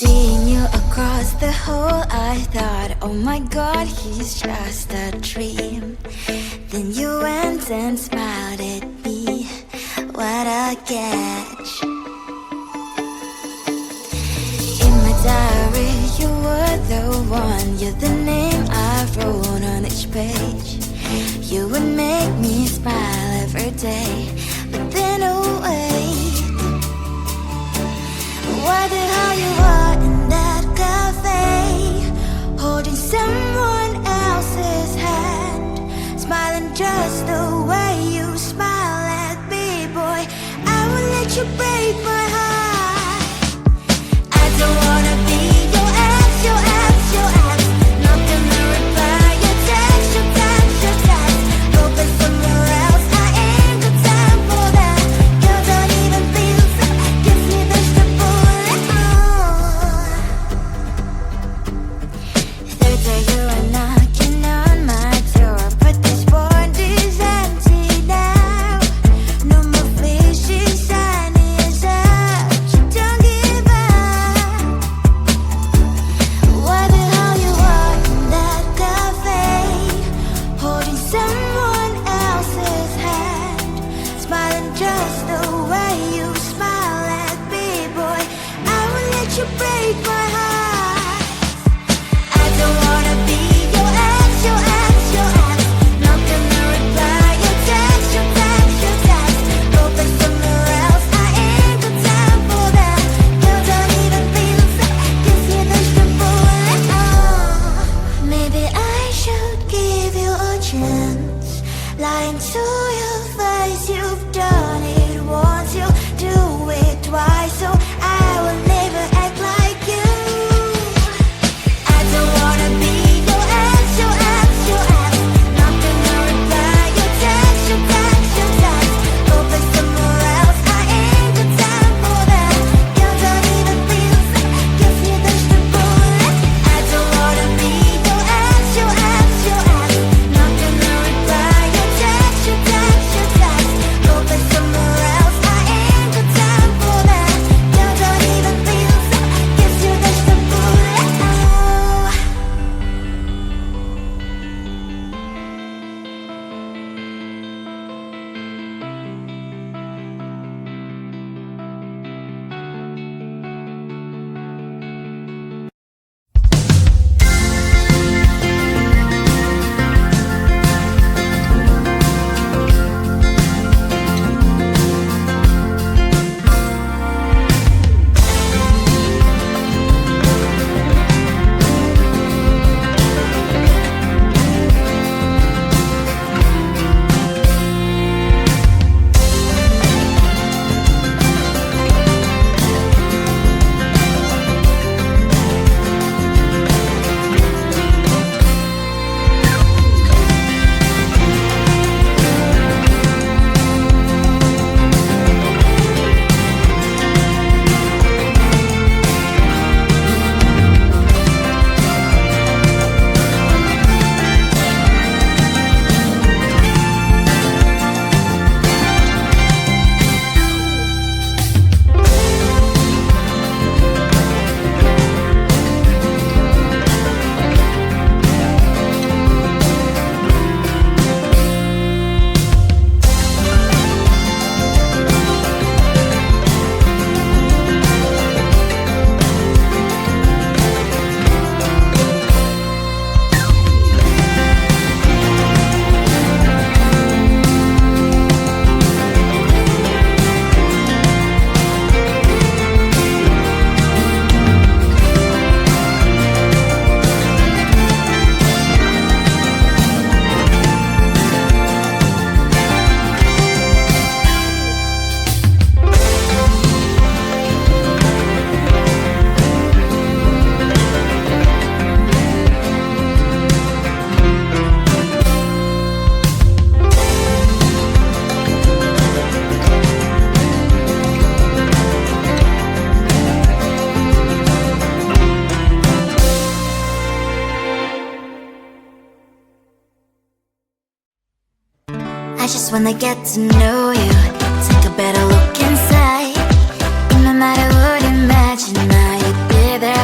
Seeing you across the hall, I thought, oh my god, he's just a dream. Then you went and smiled at me, what a catch. In my diary, you were the one, you're the name I wrote on each page. You would make me smile every day, but then oh wait, why the hell you are in that cafe, holding someone else's hand, smiling just the way you smile at me, boy. I will let you break my heart. I don't wanna be your ex, your ex, your ex. Not gonna reply your text, your text, your text. Hoping somewhere else, I ain't got time for that. You don't even feel so, gives me vegetable. Third day you are knocking on my door, but this board is empty now. No more fishy shiny as up, you don't give up. Why the hell you are in that cafe, holding someone else's hand, smiling just the way you smile at me, boy. I will let you break my heart. I don't wanna be your ex, your ex, your ex. Not gonna reply your text, your text, your text. Hoping somewhere else, I ain't got time for that. You don't even feel so, gives me vegetable. Maybe I should give you a chance. Lying to your face, you've done it once, you do it twice, so I will never act like you. I don't wanna be your ex, your ex, your ex. Not gonna reply your text, your text, your text. Hoping somewhere else, I ain't got time for that. You don't even feel so, gives me vegetable. I don't wanna be your ex, your ex, your ex. Not gonna reply your text, your text, your text. Hoping somewhere else, I ain't got time for that. You don't even feel so, gives you vegetable. just wanna get to know you, take a better look inside. And no matter what you imagine, now you'd be there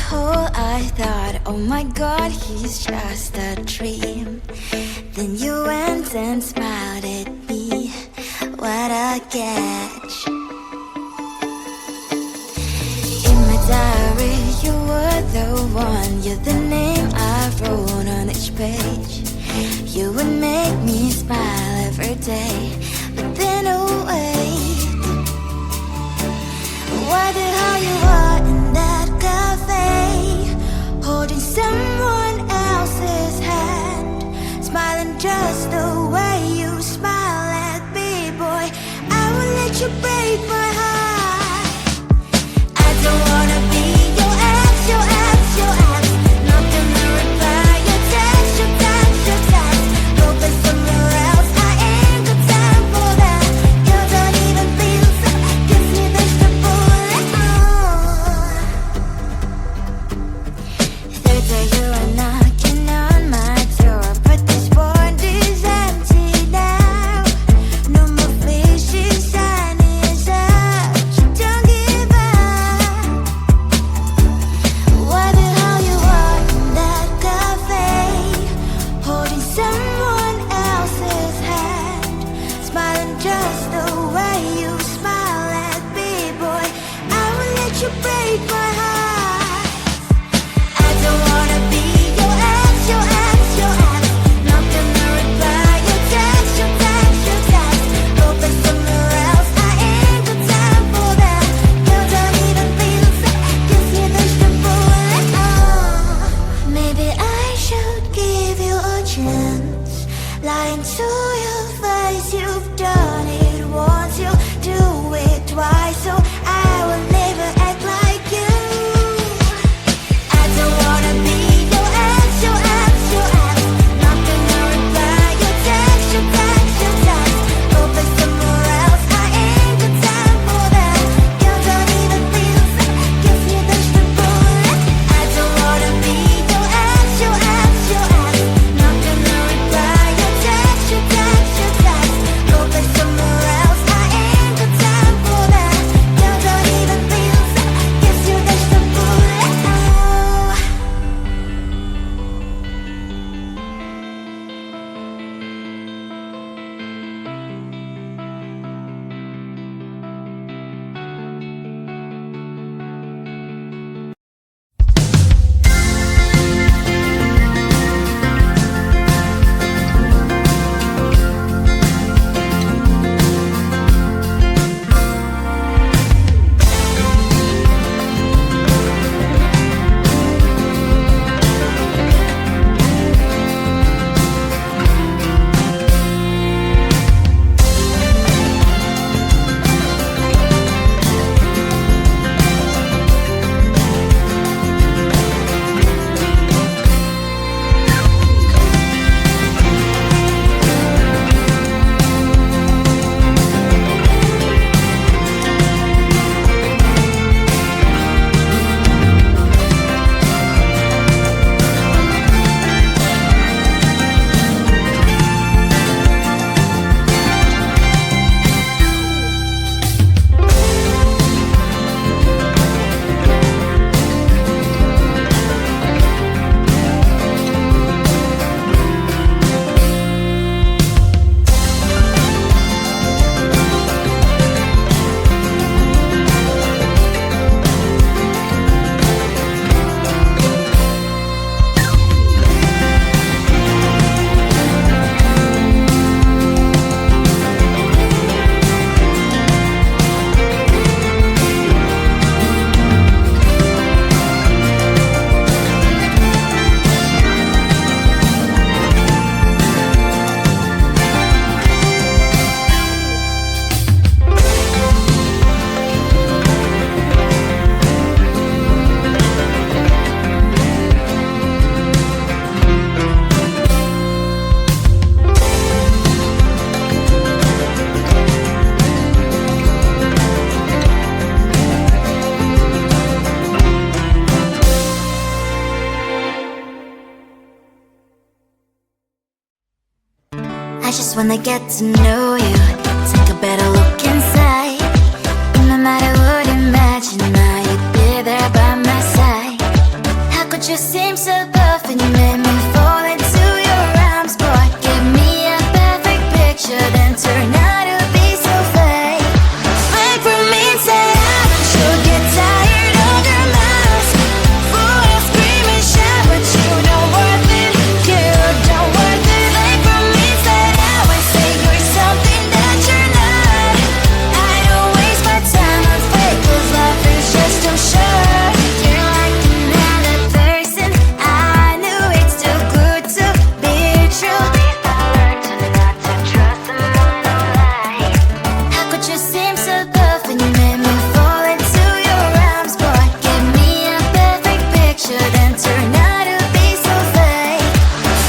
hole, I thought, oh my God, he's just a dream. Then you went and smiled at me. What a catch. In my diary, you were the one. You're the name I wrote on each page. You would make me smile every day. But then, oh wait, why the hell you are in that cafe, holding someone else's hand, smiling just the way you smile at me, boy. I will let you break my heart. I don't wanna be your ex, your ex, your ex. Not gonna reply your text, your text, your text. Go play somewhere else, I ain't got time for that. You don't even feel so, kiss me vegetable. Third day you are knocking on my door, but this board is empty now. No more fishes, sun is up. You don't give up. Why the hell you are in that cafe, holding someone else's hand, smiling just the way you smile at me, boy. I will let you break my heart. I don't wanna be your ex, your ex, your ex. Not gonna reply your text, your text, your text. Go play somewhere else, I ain't got time for that. You don't even feel so, kiss me vegetable. Maybe I should give you a chance. Lying to your face, you've done it once, you do it twice, so I will never act like you. I don't wanna be your ex, your ex, your ex. Not gonna reply your text, your text, your text. Go play somewhere else, I ain't got time for that. You don't even feel so, kiss me vegetable. I don't wanna be your ex, your ex, your ex. Not gonna reply your text, your text, your text. Go play somewhere else, I ain't got time for that. You don't even feel so, kiss you vegetable. I just wanna get to know you, take a better look inside. No matter what, imagine now you'd be there by my side. you seem so perfect, you made me fall into your arms. Boy, give me a perfect picture, then turn out to be so fake. Fake for me, say you'll get tired of your mask. Full of scream and shout, but you don't worth it. You don't worth it. Fake for me, say you're something that you're not. I don't waste my time on fake, 'cause life is just too short. You're like another person. I knew it's too good to be true. At least I learned to not to trust someone who lies. How could you seem so perfect? You made me fall into your arms. Boy, give me a perfect picture, then turn out to be so fake.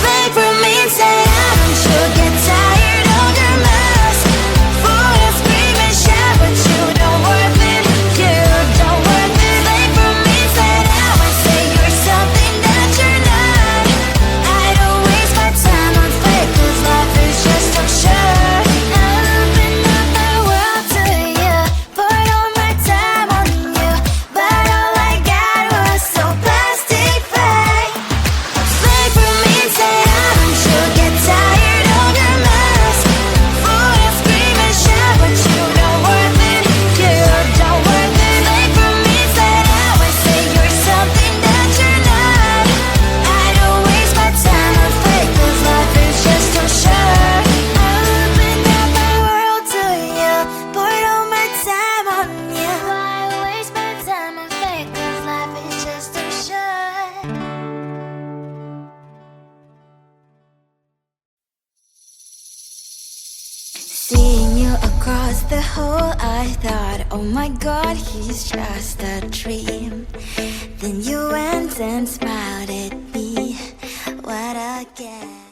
Fake for me, say you'll get tired of your mask. Full of scream and shout, but you don't worth it. You don't worth it. Fake for me, say you're something that you're not. I don't waste my time on fake, 'cause life is just too short. I open up my world to you, poured all my time on you, but all I got was so plastic fake. Fake for me, say you'll get tired of your mask. Full of scream and shout, but you don't worth it. You don't worth it. Fake for me, say you're something that you're not. I don't waste my time on fake, 'cause life is just too short. I opened up my world to you, poured all my time on you. Why waste my time on fake, 'cause life is just too short. Seeing you across the hall, I thought, oh my god, he's just a dream. Then you went and smiled at me. What a guess.